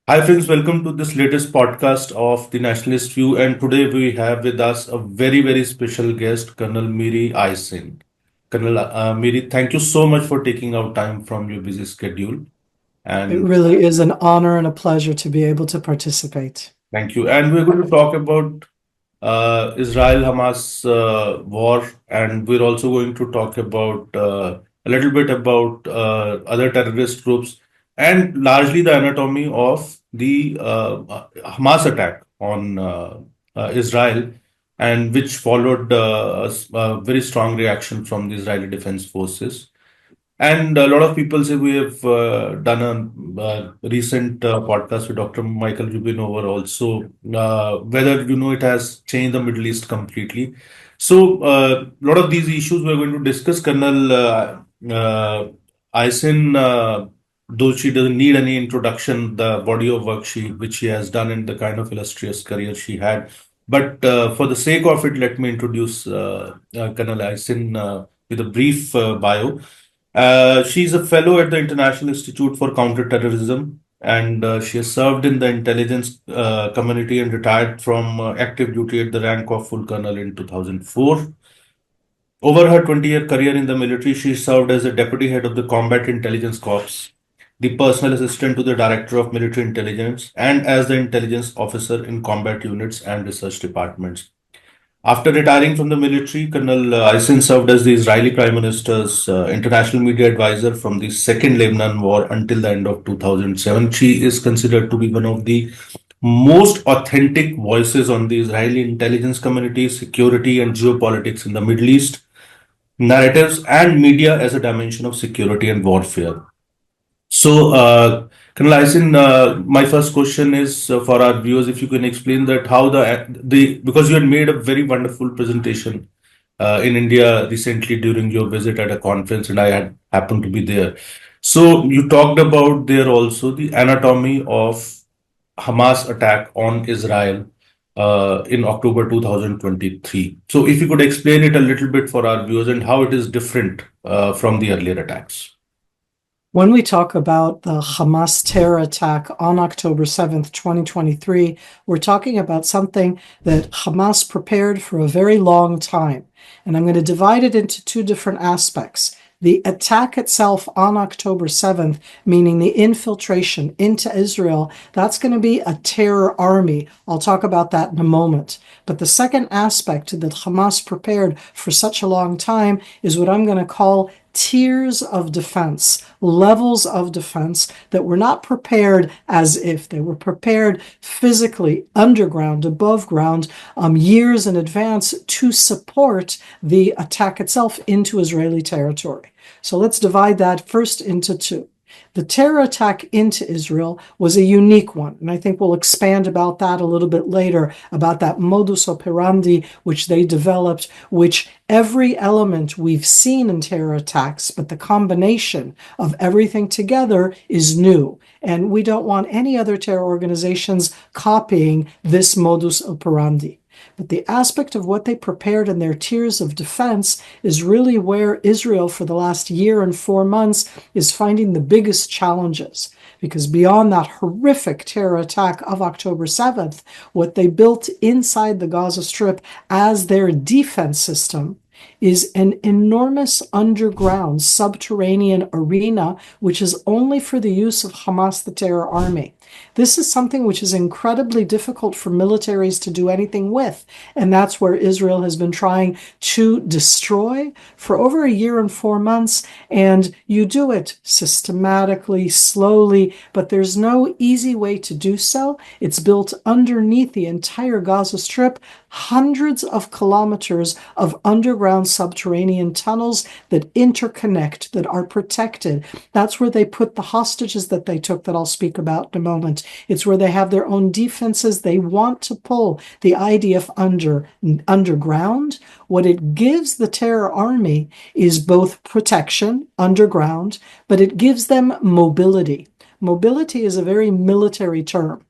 Hi friends, welcome to this latest podcast of the Nationalist View. And today we have with us a very special guest, Colonel Miri Eisin. Colonel Miri, thank you so much for taking out time from your busy schedule. It And really is an honor and a pleasure to be able to participate. thank you. And we're going to talk about Israel-Hamas war, and we're also going to talk about a little bit about other terrorist groups and largely the anatomy of the Hamas attack on Israel, and which followed a very strong reaction from the Israeli Defense Forces. And a lot of people say we have done a recent podcast with Dr. Michael Rubin over also, whether it has changed the Middle East completely. So, a lot of these issues we're going to discuss. Colonel Aisin, though she doesn't need any introduction, the body of work which she has done and the kind of illustrious career she had. But for the sake of it, let me introduce Colonel Aisin with a brief bio. She's a fellow at the International Institute for Counter-Terrorism, and she has served in the intelligence community and retired from active duty at the rank of full colonel in 2004. Over her 20-year career in the military, she served as the deputy head of the Combat Intelligence Corps, the personal assistant to the Director of Military Intelligence, and as the intelligence officer in combat units and research departments. After retiring from the military, Colonel Aisin served as the Israeli Prime Minister's international media advisor from the Second Lebanon War until the end of 2007. She is considered to be one of the most authentic voices on the Israeli intelligence community, security, and geopolitics in the Middle East, narratives, and media as a dimension of security and warfare. So, Colonel Aisin, my first question is for our viewers, if you can explain that how the because you had made a very wonderful presentation in India recently during your visit at a conference, and I had happened to be there. So you talked about there also the anatomy of Hamas attack on Israel in October 2023. So if you could explain it a little bit for our viewers and how it is different from the earlier attacks. When we talk about the Hamas terror attack on October 7th, 2023, we're talking about something that Hamas prepared for a very long time. And I'm going to divide it into two different aspects. The attack itself on October 7th, meaning the infiltration into Israel, that's going to be a terror army. I'll talk about that in a moment. But the second aspect that Hamas prepared for such a long time is what I'm going to call tiers of defense, levels of defense that were not prepared as if they were prepared physically underground, above ground, years in advance to support the attack itself into Israeli territory. So let's divide that first into two. The terror attack into Israel was a unique one, and I think we'll expand about that a little bit later, about that modus operandi which they developed, which every element we've seen in terror attacks, but the combination of everything together is new. And we don't want any other terror organizations copying this modus operandi. But the aspect of what they prepared in their tiers of defense is really where Israel, for the last year and 4 months, is finding the biggest challenges. Because beyond that horrific terror attack of October 7th, what they built inside the Gaza Strip as their defense system is an enormous underground subterranean arena, which is only for the use of Hamas, the terror army. This is something which is incredibly difficult for militaries to do anything with, and that's where Israel has been trying to destroy for over a year and 4 months, and you do it systematically, slowly, but there's no easy way to do so. It's built underneath the entire Gaza Strip, hundreds of kilometers of underground subterranean tunnels that interconnect, that are protected. That's where they put the hostages that they took that I'll speak about in a moment. It's where they have their own defenses. They want to pull the IDF underground. What it gives the terror army is both protection underground, but it gives them mobility. Mobility is a very military term.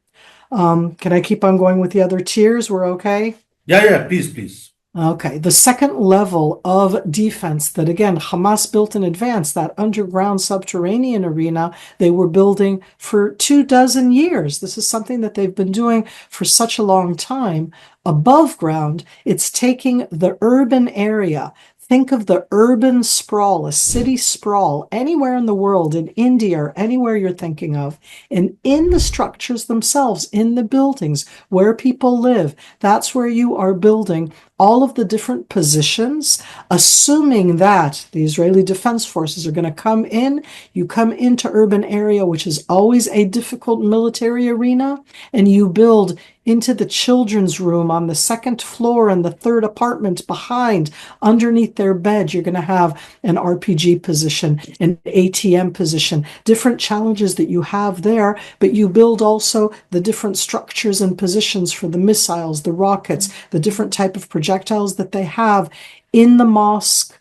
Can I keep on going with the other tiers? We're okay? Yeah, please. Okay, the second level of defense that again Hamas built in advance, that underground subterranean arena they were building for 24 years. This is something that they've been doing for such a long time. Above ground, it's taking the urban area. Think of the urban sprawl, a city sprawl, anywhere in the world, in India or anywhere you're thinking of. And in the structures themselves, in the buildings where people live, that's where you are building all of the different positions, assuming that the Israeli Defense Forces are going to come in. You come into urban area, which is always a difficult military arena, and you build into the children's room on the second floor and the third apartment behind, underneath their bed. You're going to have an RPG position, an ATM position, different challenges that you have there, but you build also the different structures and positions for the missiles, the rockets, the different type of projectiles that they have in the mosque,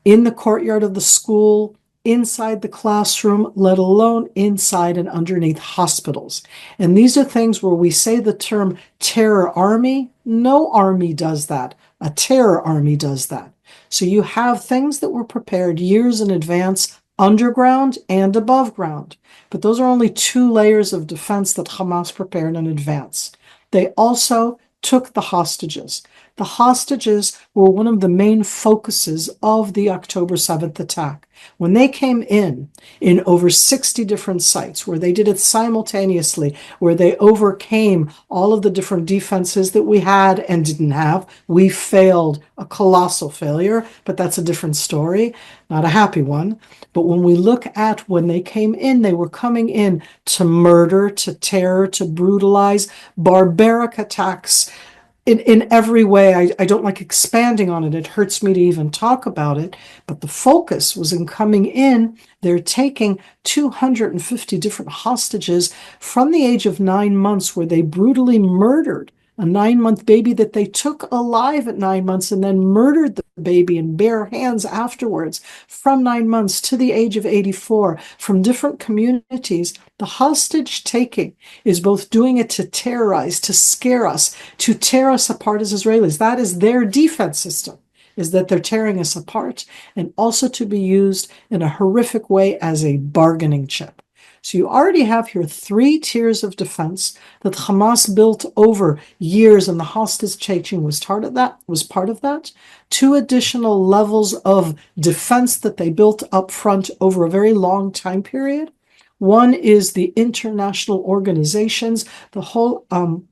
in the courtyard of the school, inside the classroom, let alone inside and underneath hospitals. And these are things where we say the term terror army. No army does that. A terror army does that. So you have things that were prepared years in advance, underground and above ground. But those are only two layers of defense that Hamas prepared in advance. They also took the hostages. The hostages were one of the main focuses of the October 7th attack. When they came in over 60 different sites, where they did it simultaneously, where they overcame all of the different defenses that we had and didn't have, we failed, a colossal failure, but that's a different story, not a happy one. But when we look at when they came in, they were coming in to murder, to terror, to brutalize, barbaric attacks in every way. I don't like expanding on it. It hurts me to even talk about it. But the focus was in coming in. They're taking 250 different hostages from the age of 9 months, where they brutally murdered a 9-month baby that they took alive at 9 months and then murdered the baby in bare hands afterwards, from 9 months to the age of 84, from different communities. The hostage taking is both doing it to terrorize, to scare us, to tear us apart as Israelis. That is their defense system, is that they're tearing us apart, and also to be used in a horrific way as a bargaining chip. So you already have here 3 tiers of defense that Hamas built over years, and the hostage taking was part of that. 2 additional levels of defense that they built up front over a very long time period. One is the international organizations, the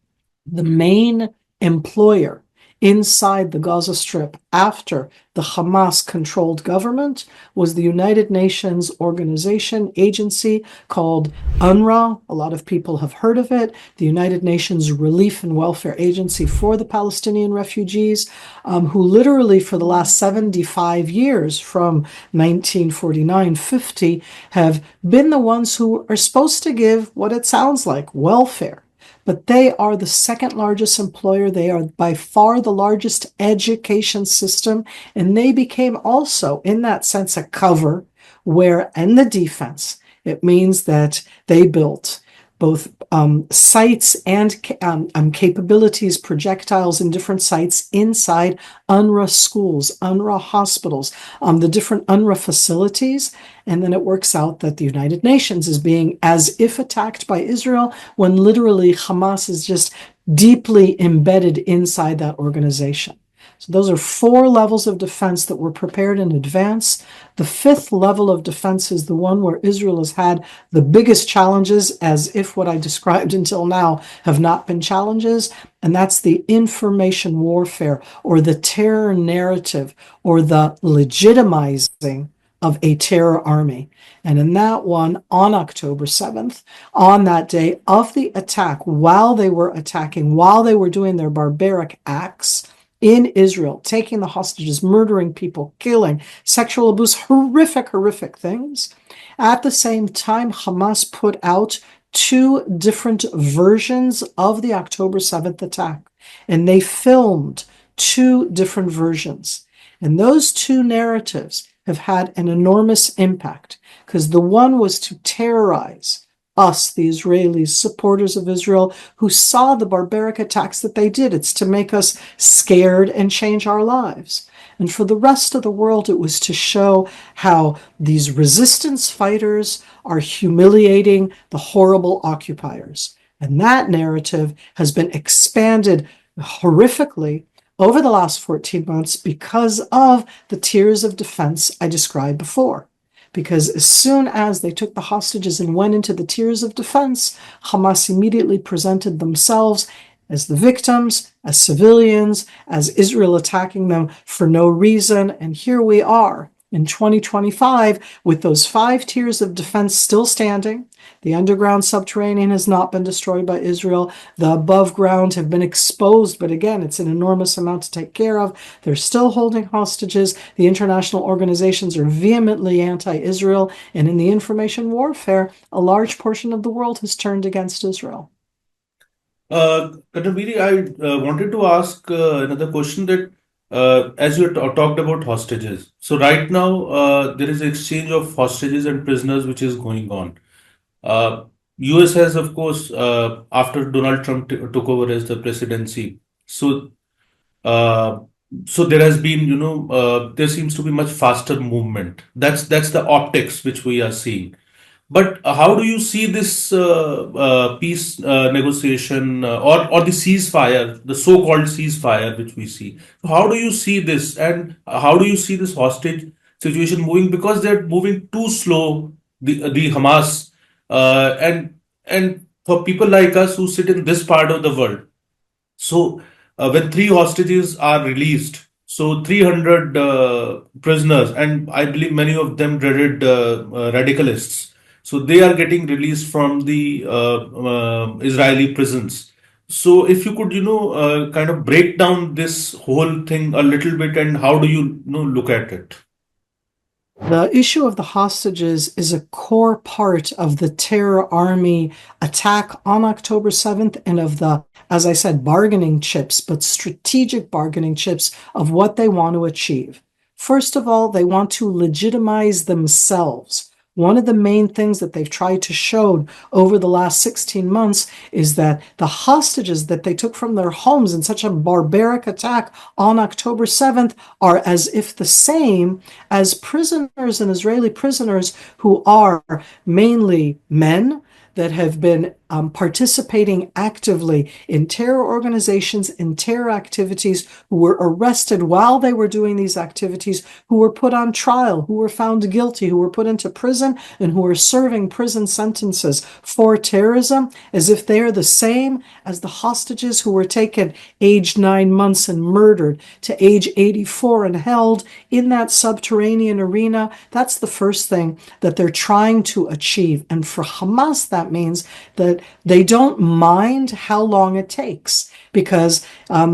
main employer inside the Gaza Strip after the Hamas-controlled government was the United Nations organization, agency called UNRWA. A lot of people have heard of it, the United Nations Relief and Welfare Agency for the Palestinian refugees, who literally for the last 75 years, from 1949-50, have been the ones who are supposed to give what it sounds like, welfare. But they are the second largest employer. They are by far the largest education system. And they became also, in that sense, a cover where, in the defense, it means that they built both sites and capabilities, projectiles in different sites inside UNRWA schools, UNRWA hospitals, the different UNRWA facilities. And then it works out that the United Nations is being as if attacked by Israel, when literally Hamas is just deeply embedded inside that organization. So those are 4 levels of defense that were prepared in advance. The 5th level of defense is the one where Israel has had the biggest challenges, as if what I described until now have not been challenges, and that's the information warfare, or the terror narrative, or the legitimizing of a terror army. And in that one, on October 7th, on that day of the attack, while they were attacking, while they were doing their barbaric acts in Israel, taking the hostages, murdering people, killing, sexual abuse, horrific things. At the same time, Hamas put out 2 different versions of the October 7th attack, and they filmed 2 different versions. And those 2 narratives have had an enormous impact, because the one was to terrorize us, the Israelis, supporters of Israel, who saw the barbaric attacks that they did. It's to make us scared and change our lives. And for the rest of the world, it was to show how these resistance fighters are humiliating the horrible occupiers. And that narrative has been expanded horrifically over the last 14 months because of the tiers of defense I described before. Because as soon as they took the hostages and went into the tiers of defense, Hamas immediately presented themselves as the victims, as civilians, as Israel attacking them for no reason. And here we are in 2025 with those 5 tiers of defense still standing. The underground subterranean has not been destroyed by Israel. The above ground have been exposed, but again, it's an enormous amount to take care of. They're still holding hostages. The international organizations are vehemently anti-Israel. And in the information warfare, a large portion of the world has turned against Israel. Miri, I wanted to ask another question that as you talked about hostages. So right now, there is exchange of hostages and prisoners which is going on. US has, of course, after Donald Trump took over as the presidency, so uh, so there has been, there seems to be much faster movement. That's the optics which we are seeing. But how do you see this peace negotiation or the ceasefire, the so-called ceasefire which we see? How do you see this, and how do you see this hostage situation moving? Because they're moving too slow, the Hamas, and for people like us who sit in this part of the world. So, when 3 hostages are released, so 300 prisoners, and I believe many of them dreaded radicalists, so they are getting released from the Israeli prisons. So, if you could, kind of break down this whole thing a little bit, and how do you look at it? The issue of the hostages is a core part of the terror army attack on October 7th and of the, as I said, bargaining chips, but strategic bargaining chips of what they want to achieve. First of all, they want to legitimize themselves. One of the main things that they've tried to show over the last 16 months is that the hostages that they took from their homes in such a barbaric attack on October 7th are as if the same as prisoners and Israeli prisoners who are mainly men that have been participating actively in terror organizations, in terror activities, who were arrested while they were doing these activities, who were put on trial, who were found guilty, who were put into prison, and who are serving prison sentences for terrorism, as if they are the same as the hostages who were taken aged 9 months and murdered to age 84 and held in that subterranean arena. That's the first thing that they're trying to achieve. And for Hamas, that means that they don't mind how long it takes, because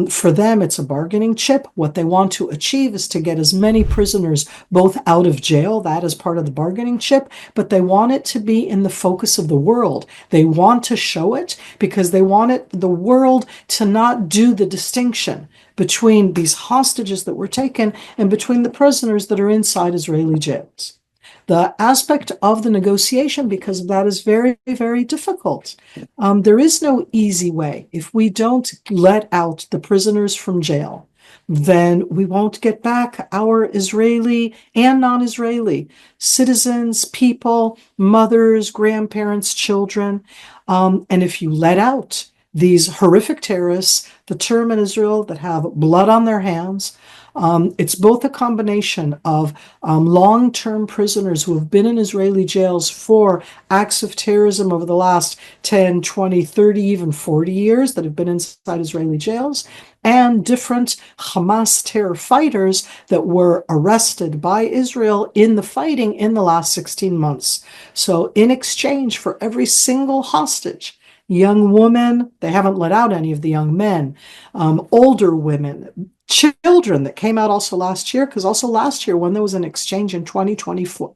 for them it's a bargaining chip. What they want to achieve is to get as many prisoners both out of jail, that is part of the bargaining chip, but they want it to be in the focus of the world. They want to show it because they want the world to not do the distinction between these hostages that were taken and between the prisoners that are inside Israeli jails. The aspect of the negotiation, because of that, is very, very difficult. There is no easy way. If we don't let out the prisoners from jail, then we won't get back our Israeli and non-Israeli citizens, people, mothers, grandparents, children. And if you let out these horrific terrorists, the term in Israel that have blood on their hands, it's both a combination of long-term prisoners who have been in Israeli jails for acts of terrorism over the last 10, 20, 30, even 40 years that have been inside Israeli jails, and different Hamas terror fighters that were arrested by Israel in the fighting in the last 16 months. So in exchange for every single hostage young women. They haven't let out any of the young men, older women, children that came out also last year, because also last year when there was an exchange in 2024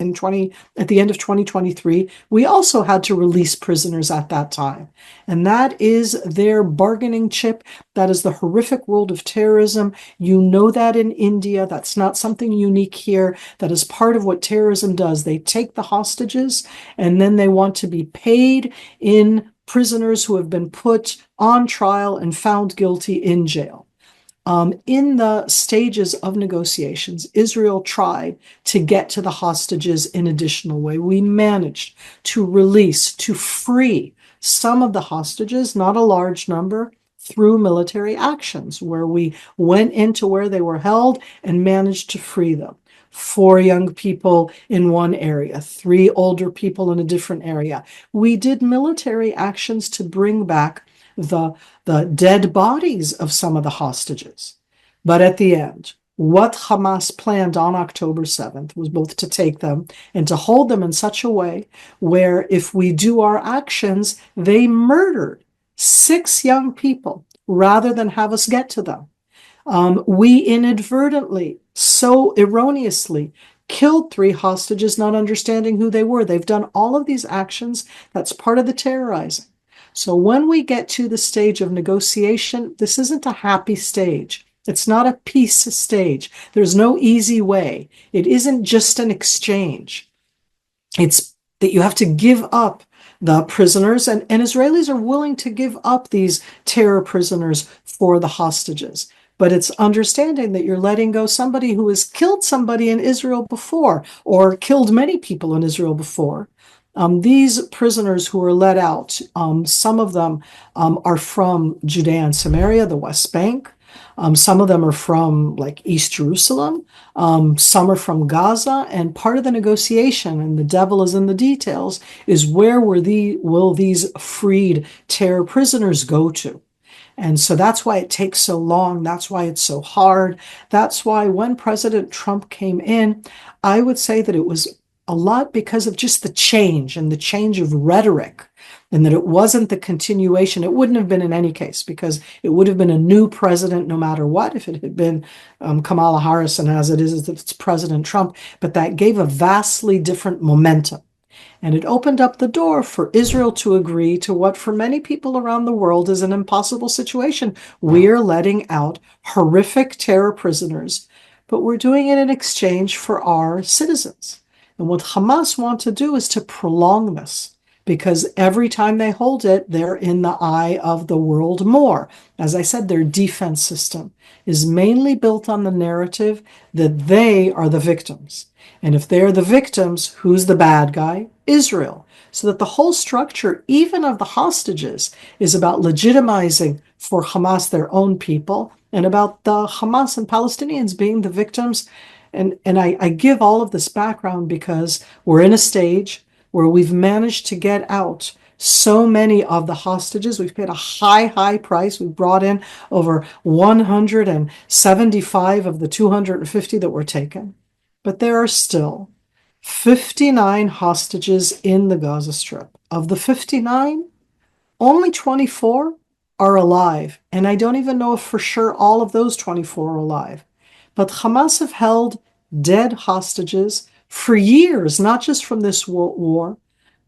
at the end of 2023, we also had to release prisoners at that time. And that is their bargaining chip. That is the horrific world of terrorism. You know that in India. That's not something unique here. That is part of what terrorism does. They take the hostages and then they want to be paid in prisoners who have been put on trial and found guilty in jail. In the stages of negotiations, Israel tried to get to the hostages in additional way. We managed to release, to free some of the hostages, not a large number, through military actions, where we went into where they were held and managed to free them. 4 young people in one area, 3 older people in a different area. We did military actions to bring back the dead bodies of some of the hostages. But at the end, what Hamas planned on October 7th was both to take them and to hold them in such a way where if we do our actions, they murdered 6 young people rather than have us get to them. We inadvertently, so erroneously, killed 3 hostages, not understanding who they were. They've done all of these actions. That's part of the terrorizing. So when we get to the stage of negotiation, this isn't a happy stage. It's not a peace stage. There's no easy way. It isn't just an exchange. It's that you have to give up the prisoners, and Israelis are willing to give up these terror prisoners for the hostages. But it's understanding that you're letting go somebody who has killed somebody in Israel before, or killed many people in Israel before. These prisoners who are let out, some of them are from Judea and Samaria, the West Bank. Some of them are from like East Jerusalem. Some are from Gaza. And part of the negotiation, and the devil is in the details, is where will these freed terror prisoners go to? And so that's why it takes so long. That's why it's so hard. That's why when President Trump came in, I would say that it was a lot because of just the change and the change of rhetoric, and that it wasn't the continuation. It wouldn't have been in any case, because it would have been a new president no matter what if it had been Kamala Harris, and as it is, it's President Trump. But that gave a vastly different momentum. And it opened up the door for Israel to agree to what for many people around the world is an impossible situation. We are letting out horrific terror prisoners, but we're doing it in exchange for our citizens. And what Hamas want to do is to prolong this, because every time they hold it, they're in the eye of the world more. As I said, their defense system is mainly built on the narrative that they are the victims. And if they're the victims, who's the bad guy? Israel. So that the whole structure, even of the hostages, is about legitimizing for Hamas their own people, and about the Hamas and Palestinians being the victims. And I give all of this background because we're in a stage where we've managed to get out so many of the hostages. We've paid a high price. We've brought in over 175 of the 250 that were taken. But there are still 59 hostages in the Gaza Strip. Of the 59, only 24 are alive. And I don't even know if for sure all of those 24 are alive. But Hamas have held dead hostages for years, not just from this war.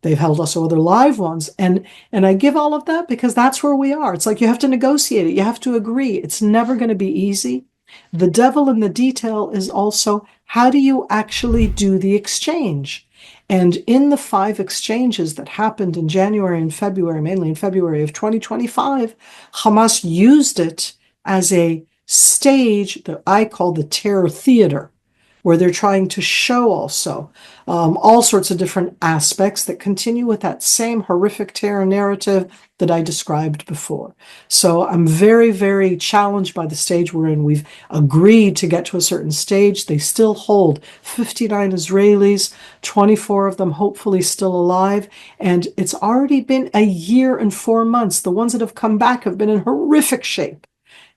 They've held also other live ones. And I give all of that because that's where we are. It's like you have to negotiate it. You have to agree. It's never going to be easy. The devil in the detail is also, how do you actually do the exchange? And in the 5 exchanges that happened in January and February, mainly in February of 2025, Hamas used it as a stage that I call the terror theater, where they're trying to show also all sorts of different aspects that continue with that same horrific terror narrative that I described before. So I'm very, very challenged by the stage we're in. We've agreed to get to a certain stage. They still hold 59 Israelis, 24 of them hopefully still alive. And it's already been a year and 4 months. The ones that have come back have been in horrific shape.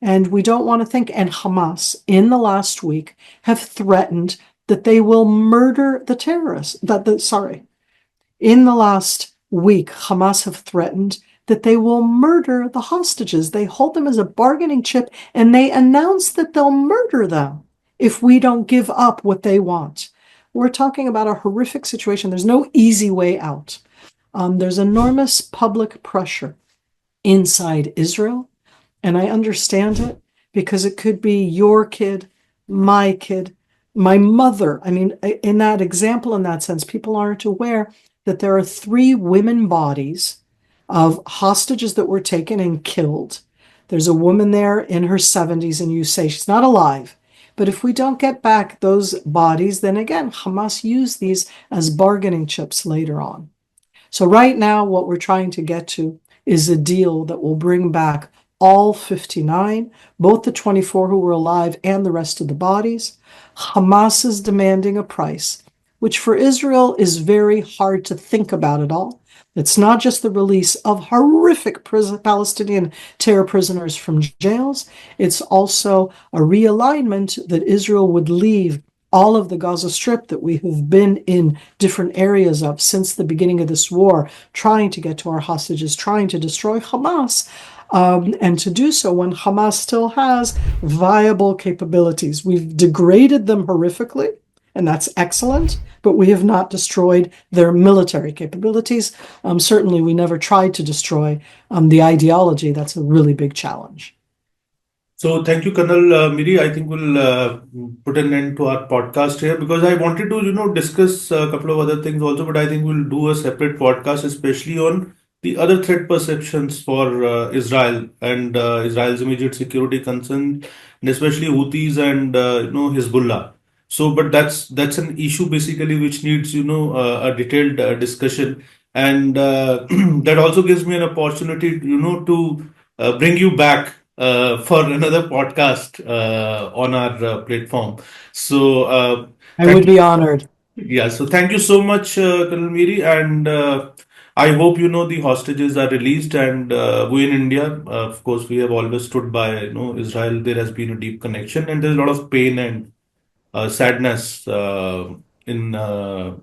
And we don't want to think, and Hamas in the last week have threatened that they will murder the terrorists. In the last week, Hamas have threatened that they will murder the hostages. They hold them as a bargaining chip, and they announce that they'll murder them if we don't give up what they want. We're talking about a horrific situation. There's no easy way out. There's enormous public pressure inside Israel, and I understand it because it could be your kid, my mother. I mean, in that example, in that sense, people aren't aware that there are 3 women bodies of hostages that were taken and killed. There's a woman there in her 70s, and you say she's not alive. But if we don't get back those bodies, then again, Hamas used these as bargaining chips later on. So right now, what we're trying to get to is a deal that will bring back all 59, both the 24 who were alive and the rest of the bodies. Hamas is demanding a price, which for Israel is very hard to think about at all. It's not just the release of horrific Palestinian terror prisoners from jails. It's also a realignment that Israel would leave all of the Gaza Strip that we have been in different areas of since the beginning of this war, trying to get to our hostages, trying to destroy Hamas, and to do so when Hamas still has viable capabilities. We've degraded them horrifically, and that's excellent, but we have not destroyed their military capabilities. Certainly, we never tried to destroy the ideology. That's a really big challenge. So thank you, Colonel Miri. I think we'll put an end to our podcast here because I wanted to, discuss a couple of other things also, but I think we'll do a separate podcast, especially on the other threat perceptions for Israel and Israel's immediate security concerns, and especially Houthis and Hezbollah. So, but that's an issue basically which needs a detailed discussion, and that also gives me an opportunity, to bring you back for another podcast on our platform. So I thank would you. be honored. Yeah, so thank you so much, Colonel Miri, and I hope the hostages are released. And we in India, of course, we have always stood by Israel. There has been a deep connection, and there's a lot of pain and sadness in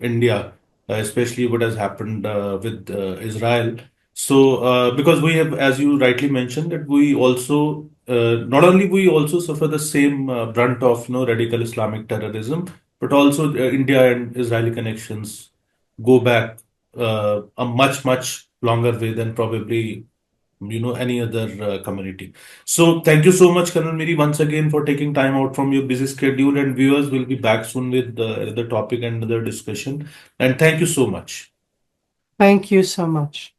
India, especially what has happened with Israel. So, because we have, as you rightly mentioned, that we also not only we also suffer the same brunt of radical Islamic terrorism, but also India and Israeli connections go back a much longer way than probably any other community. So thank you so much, Colonel Miri, once again for taking time out from your busy schedule, and viewers will be back soon with the topic and another discussion. And thank you so much. Thank you so much.